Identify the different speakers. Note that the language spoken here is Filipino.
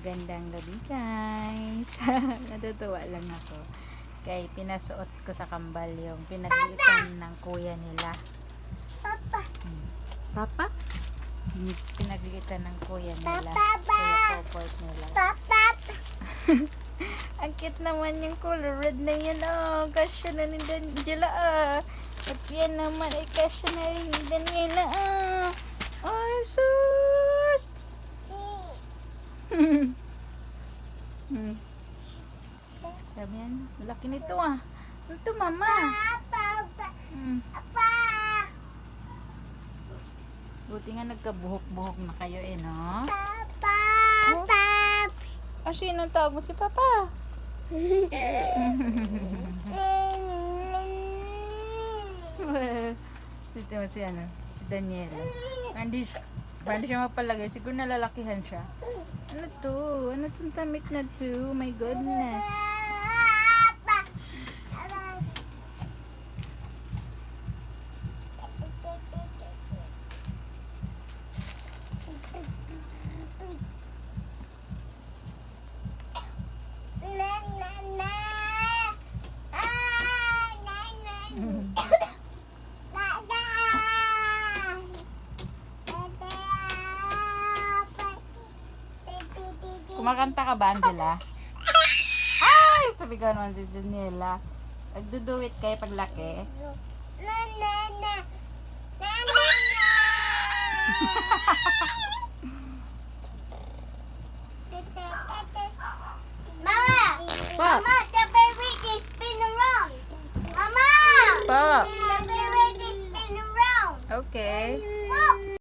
Speaker 1: Gandang gabi guys. Natutuwa lang ako. Kay pinasuot ko sa kambal yung pinaglitan ng kuya nila.
Speaker 2: Papa.
Speaker 1: Papa? Pinaglitan ng kuya nila.
Speaker 2: Papa.
Speaker 1: Kuya Poport nila.
Speaker 2: Papa.
Speaker 1: Ang cute naman yung color red na yan. Oh, kasya na ni Daniela. At yan naman ay kasya na rin ni Daniela. Oh, sus! Sabi yan, laki nito Ito mama.
Speaker 2: Papa.
Speaker 1: Buti nga nagkabuhok-buhok na kayo no?
Speaker 2: Papa.
Speaker 1: Oh. Sino tawag mo si Papa? Si Daniela. Hindi siya mapalagay. Siguro nalalakihan siya. Ano to? Ano tong tamik na to? My goodness. Kumakanta ka ba, Angela? Ay! Sabi ka naman si Daniela. Nagduduwit kayo paglaki.
Speaker 2: Mama!
Speaker 1: Pa!
Speaker 2: Mama, the baby is spin around. Mama!
Speaker 1: Pa!
Speaker 2: The baby is spin around.
Speaker 1: Okay.